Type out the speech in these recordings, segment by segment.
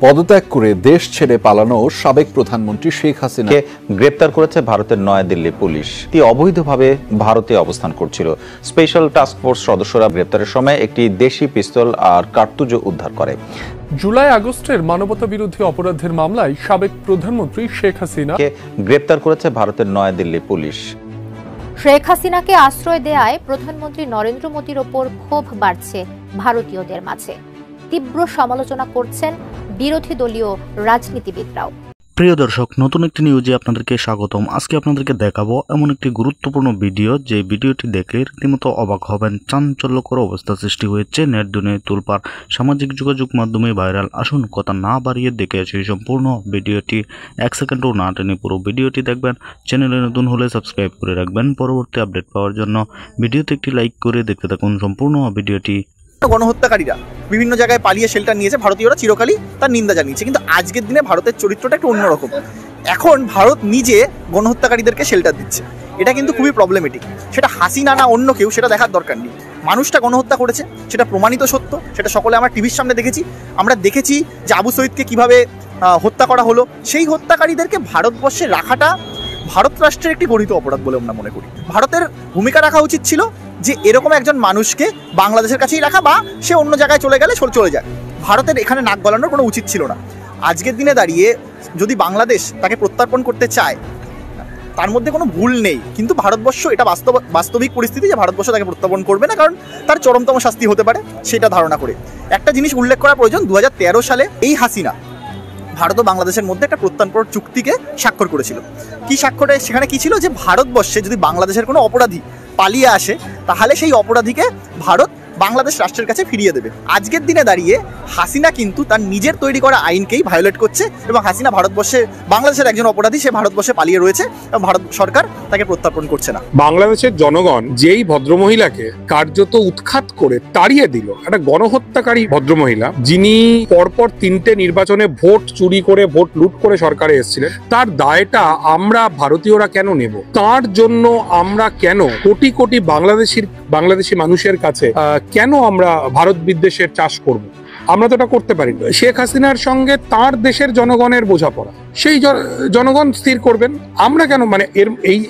পদত্যাগ করে দেশ ছেড়ে পালানো সাবেক প্রধানমন্ত্রী শেখ হাসিনাকে গ্রেপ্তার করেছে ভারতের নয়াদিল্লি পুলিশ। তিনি অবৈধভাবে ভারতে অবস্থান করছিল। স্পেশাল টাস্ক ফোর্স সদস্যরা গ্রেপ্তারের সময় একটি দেশি পিস্তল আর কার্তুজও উদ্ধার করে। জুলাই আগস্টের মানবতা বিরোধী অপরাধের মামলায় সাবেক প্রধানমন্ত্রী শেখ হাসিনাকে গ্রেপ্তার করেছে ভারতের নয়াদিল্লি পুলিশ। শেখ হাসিনাকে আশ্রয় দেয়ায় প্রধানমন্ত্রী নরেন্দ্র মোদীর ওপর ক্ষোভ বাড়ছে ভারতীয়দের মাঝে। তীব্র সমালোচনা করছেন বিরোধী দলীয় রাজনীতিবিদরাও। প্রিয় দর্শক, নতুন একটি নিউজে আপনাদেরকে স্বাগতম। আজকে আপনাদেরকে দেখাবো এমন একটি গুরুত্বপূর্ণ ভিডিও, যে ভিডিওটি দেখলে রীতিমতো অবাক হবেন। চাঞ্চল্যকর অবস্থা সৃষ্টি হয়েছে নেট দুনিয়ায়, তোলপাড় সামাজিক যোগাযোগ মাধ্যমে ভাইরাল। আসুন কথা না বাড়িয়ে দেখে আসি সম্পূর্ণ ভিডিওটি। 1 সেকেন্ডও না টেনে পুরো ভিডিওটি দেখবেন। চ্যানেলে নতুন হলে সাবস্ক্রাইব করে রাখবেন পরবর্তী আপডেট পাওয়ার জন্য। ভিডিওতে একটি লাইক করে দেখতে থাকুন সম্পূর্ণ ভিডিওটি। গণহত্যাকারীরা বিভিন্ন জায়গায় পালিয়ে শেল্টার নিয়েছে, ভারতীয়রা চিরকালই তার নিন্দা জানিয়েছে, কিন্তু আজকের দিনে ভারতের চরিত্রটা একটু অন্যরকম। এখন ভারত নিজে গণহত্যাকারীদেরকে শেল্টার দিচ্ছে, এটা কিন্তু খুবই প্রবলেমেটিক। সেটা হাসিনা না অন্য কেউ, সেটা দেখার দরকার নেই। মানুষটা গণহত্যা করেছে, সেটা প্রমাণিত সত্য, সেটা সকলে আমরা টিভির সামনে দেখেছি। আমরা দেখেছি যে আবু সঈদকে কীভাবে হত্যা করা হলো। সেই হত্যাকারীদেরকে ভারতবর্ষে রাখাটা ভারত রাষ্ট্রের একটি গঠিত অপরাধ বলে আমরা মনে করি। ভারতের ভূমিকা রাখা উচিত ছিল যে এরকম একজন মানুষকে বাংলাদেশের কাছেই রাখা, বা সে অন্য জায়গায় চলে গেলে চলে যায়। ভারতের এখানে নাক গলানোর কোনো উচিত ছিল না। আজকের দিনে দাঁড়িয়ে যদি বাংলাদেশ তাকে প্রত্যর্পণ করতে চায়, তার মধ্যে কোনো ভুল নেই, কিন্তু ভারতবর্ষ এটা বাস্তবিক পরিস্থিতি যে ভারতবর্ষ তাকে প্রত্যর্পণ করবে না, কারণ তার চরমতম শাস্তি হতে পারে সেটা ধারণা করে। একটা জিনিস উল্লেখ করা প্রয়োজন, 2013 সালে এই হাসিনা ভারত ও বাংলাদেশের মধ্যে একটা প্রত্যর্পণ চুক্তিকে স্বাক্ষর করেছিল। কি স্বাক্ষরে সেখানে কি ছিল, যে ভারতবর্ষে যদি বাংলাদেশের কোনো অপরাধী পালিয়ে আসে, তাহলে সেই অপরাধীকে ভারত বাংলাদেশ রাষ্ট্রের কাছে ফিরিয়ে দেবে। আজকের দিনে দাঁড়িয়ে হাসিনা কিন্তু তার নিজের তৈরি করা আইনকেই ভায়োলেট করছে, এবং হাসিনা ভারতবর্ষে বাংলাদেশের একজন অপরাধী, সে ভারতবর্ষে পালিয়ে রয়েছে এবং ভারত সরকার তাকে প্রত্যর্পণ করছে না। বাংলাদেশের জনগণ যেই ভদ্রমহিলাকে কার্যত উৎখাত করে তাড়িয়ে দিল, একটা গণহত্যাকারী ভদ্রমহিলা, যিনি পরপর 3টে নির্বাচনে ভোট চুরি করে, ভোট লুট করে সরকারে এসেছিলেন, তার দায়টা আমরা ভারতীয়রা কেন নেব? তার জন্য আমরা কেন কোটি কোটি বাংলাদেশি মানুষের কাছে কেন আমরা ভারত বিদ্বেষের চাষ করব? আমরা তো এটা করতে পারি না। শেখ হাসিনার সঙ্গে তার দেশের জনগণের বোঝাপড়া, সেই জনগণ স্থির করবেন। আমরা কেন, মানে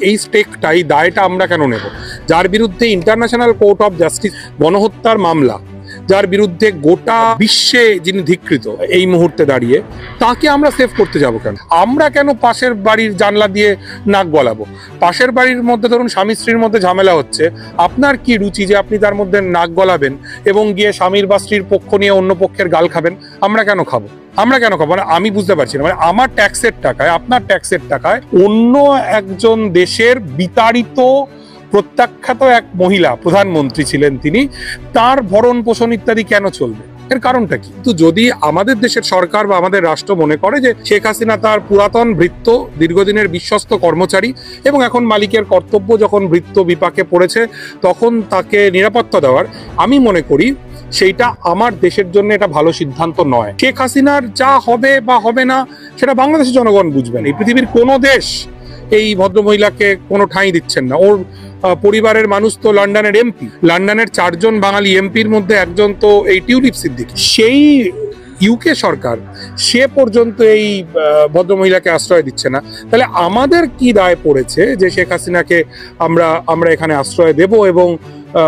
এই স্টেকটা, এই দায়টা আমরা কেন নেব? যার বিরুদ্ধে ইন্টারন্যাশনাল কোর্ট অফ জাস্টিস গণহত্যার মামলা, যার বিরুদ্ধে গোটা বিশ্বে যিনি ধিকৃত এই মুহূর্তে দাঁড়িয়ে, তাকে আমরা সেভ করতে যাব কেন? আমরা কেন পাশের বাড়ির জানলা দিয়ে নাক গলাবো? পাশের বাড়ির মধ্যে ধরুন স্বামী স্ত্রীর মধ্যে ঝামেলা হচ্ছে, আপনার কি রুচি যে আপনি তার মধ্যে নাক গলাবেন এবং গিয়ে স্বামীর বা স্ত্রীর পক্ষ নিয়ে অন্য পক্ষের গাল খাবেন? আমরা কেন খাবো? মানে আমি বুঝতে পারছি না। মানে আমার ট্যাক্সের টাকায়, আপনার ট্যাক্সের টাকায় অন্য একজন দেশের বিতাড়িত প্রত্যাখ্যাত এক মহিলা প্রধানমন্ত্রী ছিলেন, তিনি, তার ভরণ পোষণ ইত্যাদি কেন চলবে? এর কারণটা কি? তো যদি আমাদের দেশের সরকার বা আমাদের রাষ্ট্র মনে করে যে শেখ হাসিনা তার পুরাতন ভৃত্য, দীর্ঘদিনের বিশ্বস্ত কর্মচারী, এবং এখন মালিকের কর্তব্য যখন ভৃত্য বিপাকে পড়েছে তখন তাকে নিরাপত্তা দেওয়ার, আমি মনে করি সেইটা আমার দেশের জন্য এটা ভালো সিদ্ধান্ত নয়। শেখ হাসিনার যা হবে বা হবে না সেটা বাংলাদেশের জনগণ বুঝবেন। এই পৃথিবীর কোনো দেশ এই ভদ্রমহিলাকে কোনো ঠাঁই দিচ্ছেন না। ওর পরিবারের মানুষ তো লন্ডনের এমপি, লন্ডনের 4 জন বাঙালি এমপির মধ্যে একজন তো এই টিউলিপ সিদ্দিকী। সেই ইউকে সরকার সে পর্যন্ত এই ভদ্রমহিলাকে আশ্রয় দিচ্ছে না। তাহলে আমাদের কি দায় পড়েছে যে শেখ হাসিনাকে আমরা এখানে আশ্রয় দেব এবং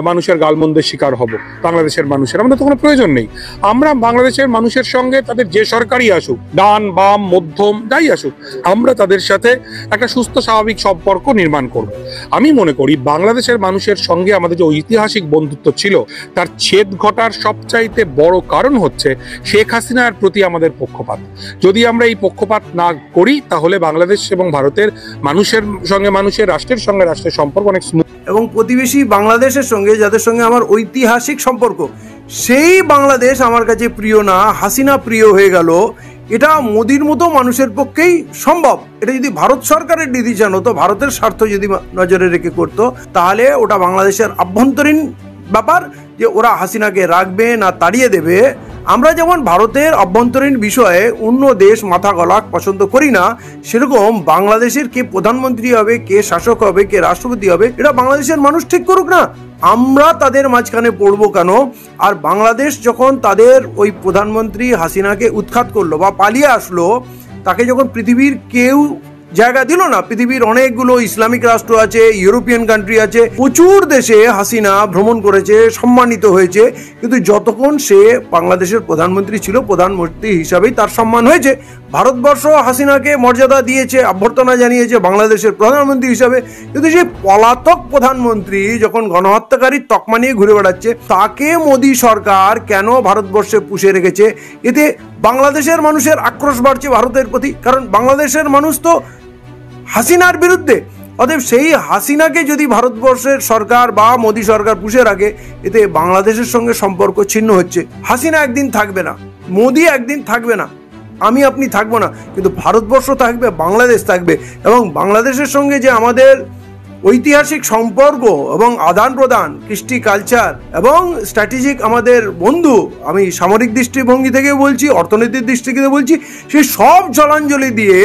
মানুষের গালমন্দের শিকার হব? বাংলাদেশের মানুষের আমাদের তো কোনো প্রয়োজন নেই। আমরা বাংলাদেশের মানুষের সঙ্গে, তাদের যে সরকারই আসুক, ডান বাম মধ্যম যাই আসুক, আমরা তাদের সাথে একটা সুস্থ স্বাভাবিক সম্পর্ক নির্মাণ করব। আমি মনে করি বাংলাদেশের মানুষের সঙ্গে আমাদের যে ঐতিহাসিক বন্ধুত্ব ছিল, তার ছেদ ঘটার সবচাইতে বড় কারণ হচ্ছে শেখ হাসিনার প্রতি আমাদের পক্ষপাত। যদি আমরা এই পক্ষপাত না করি, তাহলে বাংলাদেশ এবং ভারতের মানুষের সঙ্গে মানুষের, রাষ্ট্রের সঙ্গে রাষ্ট্রের সম্পর্ক অনেক স্মুথ। এবং প্রতিবেশী বাংলাদেশের সঙ্গে যাদের সঙ্গে আমার ঐতিহাসিক সম্পর্ক, সেই বাংলাদেশ আমার কাছে প্রিয় না, হাসিনা প্রিয় হয়ে গেল, এটা মোদির মতো মানুষের পক্ষেই সম্ভব। এটা যদি ভারত সরকারের ডিসিশন হতো, ভারতের স্বার্থ যদি নজরে রেখে করতো, তাহলে ওটা বাংলাদেশের আভ্যন্তরীণ ব্যাপার যে ওরা হাসিনাকে রাখবে না তাড়িয়ে দেবে। আমরা যেমন ভারতের অভ্যন্তরীণ বিষয়ে অন্য দেশ মাথা গলা পছন্দ করি না, সেরকম বাংলাদেশের কে প্রধানমন্ত্রী হবে, কে শাসক হবে, কে রাষ্ট্রপতি হবে, এটা বাংলাদেশের মানুষ ঠিক করুক না, আমরা তাদের মাঝখানে পড়বো কেন? আর বাংলাদেশ যখন তাদের ওই প্রধানমন্ত্রী হাসিনাকে উৎখাত করলো বা পালিয়ে আসলো, তাকে যখন পৃথিবীর কেউ জায়গা দিল না, পৃথিবীর অনেকগুলো ইসলামিক রাষ্ট্র আছে, ইউরোপিয়ান কান্ট্রি আছে, প্রচুর দেশে হাসিনা ভ্রমণ করেছে, সম্মানিত হয়েছে, কিন্তু যতক্ষণ সে বাংলাদেশের প্রধানমন্ত্রী ছিল, প্রধানমন্ত্রী হিসাবেই তার সম্মান হয়েছে। ভারতবর্ষ হাসিনাকে মর্যাদা দিয়েছে, অভ্যর্থনা জানিয়েছে বাংলাদেশের প্রধানমন্ত্রী হিসাবে, কিন্তু সেই পলাতক প্রধানমন্ত্রী যখন গণহত্যাকারীর তকমা নিয়ে ঘুরে বেড়াচ্ছে, তাকে মোদী সরকার কেন ভারতবর্ষে পুষে রেখেছে? এতে বাংলাদেশের মানুষের আক্রোশ বাড়ছে ভারতের প্রতি, কারণ বাংলাদেশের মানুষ তো হাসিনার বিরুদ্ধে। অতএব সেই হাসিনাকে যদি ভারতবর্ষের সরকার বা মোদী সরকার পুষে রাখে, এতে বাংলাদেশের সঙ্গে সম্পর্ক ছিন্ন হচ্ছে। হাসিনা একদিন থাকবে না, মোদী একদিন থাকবে না, আমি আপনি থাকবো না, কিন্তু ভারতবর্ষ থাকবে, বাংলাদেশ থাকবে। এবং বাংলাদেশের সঙ্গে যে আমাদের ঐতিহাসিক সম্পর্ক এবং আদান প্রদান, কৃষ্টি কালচার এবং স্ট্র্যাটেজিক আমাদের বন্ধু, আমি সামরিক দৃষ্টিভঙ্গি থেকে বলছি, অর্থনৈতিক দৃষ্টি থেকে বলছি, সেই সব জলাঞ্জলি দিয়ে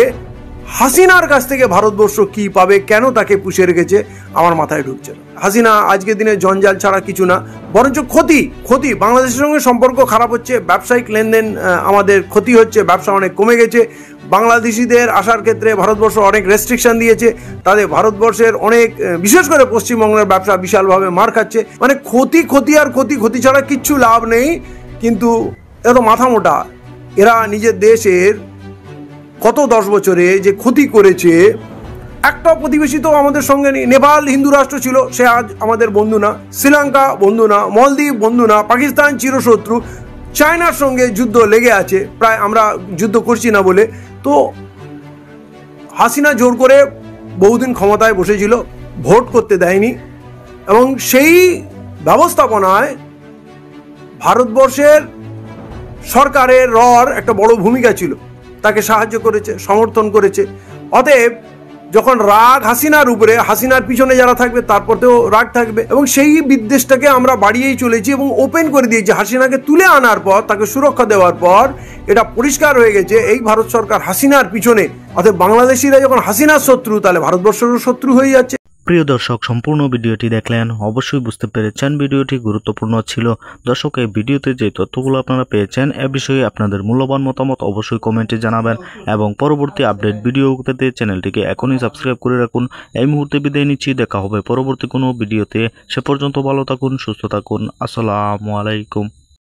হাসিনার কাছ থেকে ভারতবর্ষ কি পাবে, কেন তাকে পুষে রেখেছে, আমার মাথায় ঢুকছে না। হাসিনা আজকের দিনে জঞ্জাল ছাড়া কিছু না, বরঞ্চ ক্ষতি। বাংলাদেশের সঙ্গে সম্পর্ক খারাপ হচ্ছে, ব্যবসায়িক লেনদেন আমাদের ক্ষতি হচ্ছে, ব্যবসা অনেক কমে গেছে, বাংলাদেশিদের আসার ক্ষেত্রে ভারতবর্ষ অনেক রেস্ট্রিকশন দিয়েছে, তাদের ভারতবর্ষের অনেক, বিশেষ করে পশ্চিমবঙ্গের ব্যবসা বিশালভাবে মার খাচ্ছে। মানে ক্ষতি ছাড়া কিচ্ছু লাভ নেই। কিন্তু এত মাথা মোটা, এরা নিজের দেশের গত 10 বছরে যে ক্ষতি করেছে, একটা প্রতিবেশী তো আমাদের সঙ্গে নেই। নেপাল হিন্দু রাষ্ট্র ছিল, সে আজ আমাদের বন্ধু না, শ্রীলঙ্কা বন্ধু না, মলদ্বীপ বন্ধু না, পাকিস্তান চিরশত্রু, চায়নার সঙ্গে যুদ্ধ লেগে আছে, প্রায় আমরা যুদ্ধ করছি না বলে। তো হাসিনা জোর করে বহুদিন ক্ষমতায় বসেছিল, ভোট করতে দেয়নি, এবং সেই ব্যবস্থাপনায় ভারতবর্ষের সরকারের একটা বড় ভূমিকা ছিল, তাকে সাহায্য করেছে, সমর্থন করেছে। অতএব যখন রাগ হাসিনার উপরে, হাসিনার পিছনে যারা থাকবে তারপরেও রাগ থাকবে, এবং সেই বিদ্বেষটাকে আমরা বাড়িয়েই চলেছি এবং ওপেন করে দিয়েছি। হাসিনাকে তুলে আনার পর, তাকে সুরক্ষা দেওয়ার পর এটা পরিষ্কার হয়ে গেছে এই ভারত সরকার হাসিনার পিছনে। অতএব বাংলাদেশিরা যখন হাসিনার শত্রু, তাহলে ভারতবর্ষেরও শত্রু হয়ে যাচ্ছে। প্রিয় দর্শক, সম্পূর্ণ ভিডিওটি দেখলেন, অবশ্যই বুঝতে পেরেছেন ভিডিওটি গুরুত্বপূর্ণ ছিল। দর্শক, এই ভিডিওতে যে তথ্যগুলো আপনারা পেয়েছেন, এ বিষয়ে আপনাদের মূল্যবান মতামত অবশ্যই কমেন্টে জানাবেন, এবং পরবর্তী আপডেট ভিডিও পেতে চ্যানেলটিকে এখনই সাবস্ক্রাইব করে রাখুন। এই মুহূর্তে বিদায় নিচ্ছি, দেখা হবে পরবর্তী কোনো ভিডিওতে। সে পর্যন্ত ভালো থাকুন, সুস্থ থাকুন। আসসালামু আলাইকুম।